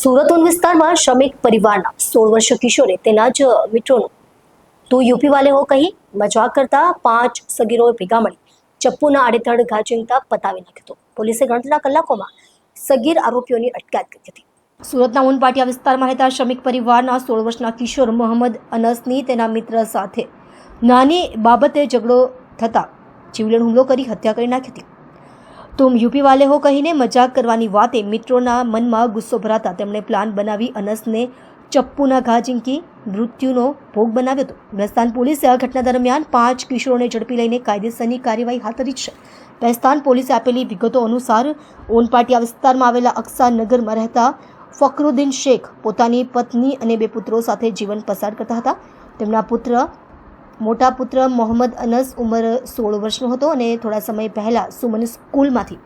સુરત વિસ્તારમાં શ્રમિક પરિવારના 16 વર્ષીય કિશોરે તેના જ મિત્રોનો તો યુપી વાલે હો કહી મજાક કરતા 5 સગીરોએ ભેગા મળી ચપ્પુના આડેધડ ઘા ઝીંકતા પતાવી નાખ્યો હતો। પોલીસે ગણતરીના કલાકોમાં સગીર આરોપીઓની અટકાયત કરી હતી। સુરતના ઉનપાટિયા વિસ્તારમાં રહેતા શ્રમિક પરિવારના 16 વર્ષના કિશોર મોહમ્મદ અનસની તેના મિત્ર સાથે નાની બાબતે ઝઘડો થતા જીવલેણ હુમલો કરી હત્યા કરી નાખી હતી। तुम यूपी वाले हो कहीने मजाक करवानी वाते मित्रों मन में गुस्सो भराता तेमणे प्लान बनावी अनसने चप्पूना घा झींकी मृत्युनो भोग बनाव्यो हतो। बेस्तान पोलीसे आ घटना दरमियान 5 किशोरोने झड़पी लईने कायदेसરની કાર્યવાહી હાથ ધરી છે। बेस्तान पोलीसे આપેલી વિગતો અનુસાર ઓનપાટિયા વિસ્તારમાં આવેલા અક્સા નગરમાં રહેતા ફકરુદ્દીન શેખ પોતાની પત્ની અને 2 પુત્રો સાથે જીવન પસાર કરતા હતા। તેમના મોટા પુત્ર મોહમ્મદ અનસ ઉંમર 16 વર્ષનો હતો અને થોડા સમય પહેલા સુમન સ્કૂલમાંથી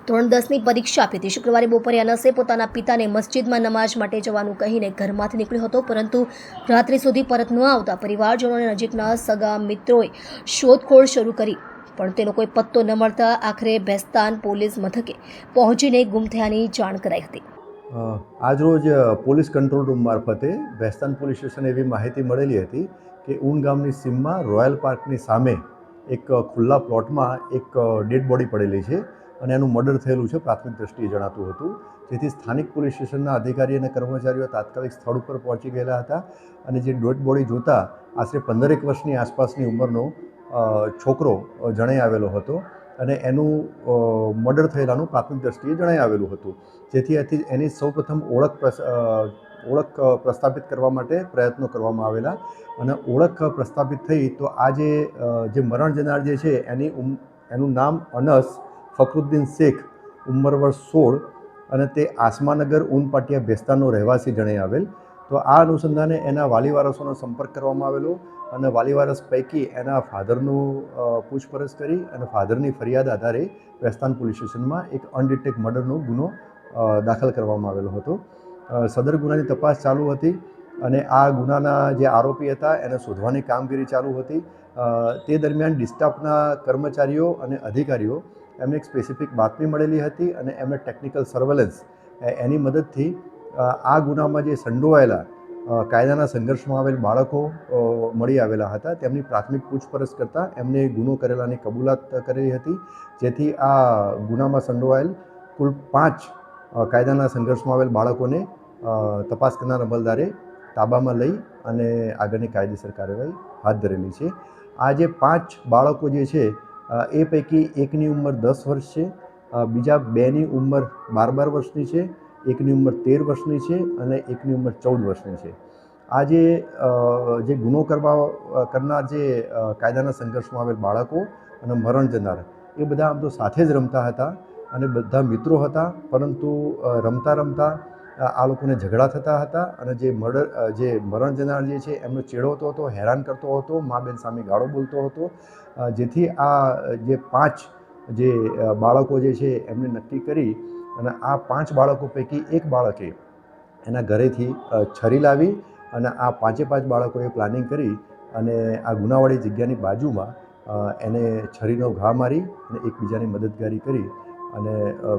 ધોરણ 10ની પરીક્ષા આપી હતી। શુક્રવારે બપોરે અનસે પોતાના પિતાને મસ્જિદમાં નમાઝ માટે જવાનું કહીને ઘરમાંથી નીકળ્યો હતો, પરંતુ રાત્રિ સુધી પરત ન આવતા પરિવારજનોને નજીકના સગા મિત્રોએ શોધખોળ શરૂ કરી, પણ તેનો કોઈ પત્તો ન મળતા આખરે બેસ્તાન પોલીસ મથકે પહોંચીને ગુમ થયાની જાણ કરાઈ હતી। આજરોજ પોલીસ કંટ્રોલ રૂમ મારફતે બેસ્તાન પોલીસ સ્ટેશન એવી માહિતી મળેલી હતી કે ઊન ગામની સીમમાં રોયલ પાર્કની સામે એક ખુલ્લા પ્લોટમાં એક ડેડ બોડી પડેલી છે અને એનું મર્ડર થયેલું છે પ્રાથમિક દ્રષ્ટિએ જણાતું હતું, જેથી સ્થાનિક પોલીસ સ્ટેશનના અધિકારી અને કર્મચારીઓ તાત્કાલિક સ્થળ ઉપર પહોંચી ગયેલા હતા અને જે ડેડ બોડી જોતા આશરે 15 વર્ષની આસપાસની ઉંમરનો છોકરો જણાઈ આવેલો હતો અને એનું મર્ડર થયેલાનું પ્રાથમિક દ્રષ્ટિએ જણાઈ આવેલું હતું, જેથી એની સૌપ્રથમ ઓળખ પ્રસ્થાપિત કરવા માટે પ્રયત્નો કરવામાં આવેલા અને ઓળખ પ્રસ્થાપિત થઈ તો આ જે મરણ જનાર જે છે એનું નામ અનસ ફકરુદ્દીન શેખ ઉંમર વર્ષ 16 અને તે આસમાનગર ઉનપાટિયા બેસ્તાનનો રહેવાસી જણાઈ આવેલ। તો આ અનુસંધાને એના વાલી વારસોનો સંપર્ક કરવામાં આવેલો અને વાલી વારસ પૈકી એના ફાધરનું પૂછપરછ કરી અને ફાધરની ફરિયાદ આધારે બેસ્તાન પોલીસ સ્ટેશનમાં એક અનડિટેક્ટ મર્ડરનો ગુનો દાખલ કરવામાં આવેલો હતો। સદર ગુનાની તપાસ ચાલુ હતી અને આ ગુનાના જે આરોપી હતા એને શોધવાની કામગીરી ચાલુ હતી। તે દરમિયાન ડિસ્ટાફના કર્મચારીઓ અને અધિકારીઓ એમને એક સ્પેસિફિક બાતમી મળેલી હતી અને એમને ટેકનિકલ સર્વેલન્સ એની મદદથી આ ગુનામાં જે સંડોવાયેલા કાયદાના સંઘર્ષમાં આવેલ બાળકો મળી આવેલા હતા, તેમની પ્રાથમિક પૂછપરછ કરતાં એમને ગુનો કરેલાની કબૂલાત કરેલી હતી, જેથી આ ગુનામાં સંડોવાયેલ કુલ 5 કાયદાના સંઘર્ષમાં આવેલ બાળકોને તપાસ કરનાર અમલદારે તાબામાં લઈ અને આગળની કાયદેસર કાર્યવાહી હાથ ધરેલી છે। આ જે 5 બાળકો જે છે એ પૈકી એકની ઉંમર 10 વર્ષ છે, બીજા 2ની ઉંમર 12 વર્ષની છે, એકની ઉંમર 13 વર્ષની છે અને એકની ઉંમર 14 વર્ષની છે। આ જે ગુનો કરનાર જે કાયદાના સંઘર્ષમાં આવેલ બાળકો અને મરણ જનાર એ બધા આમ તો સાથે જ રમતા હતા અને બધા મિત્રો હતા, પરંતુ રમતા રમતા આ લોકોને ઝઘડા થતા હતા અને જે મરણ જનાર જે છે એમનો ચેડવતો હતો, હેરાન કરતો હતો, મા બેન સામે ગાળો બોલતો હતો, જેથી આ જે 5 જે બાળકો જે છે એમને નક્કી કરી અને આ 5 બાળકો પૈકી એક બાળકે એના ઘરેથી છરી લાવી અને આ 5 બાળકોએ પ્લાનિંગ કરી અને આ ગુનાવાળી જગ્યાની બાજુમાં એને છરીનો ઘા મારી અને એકબીજાની મદદગારી કરી અને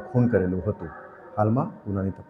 ખૂન કરેલું હતું। હાલમાં ગુનાની તપાસ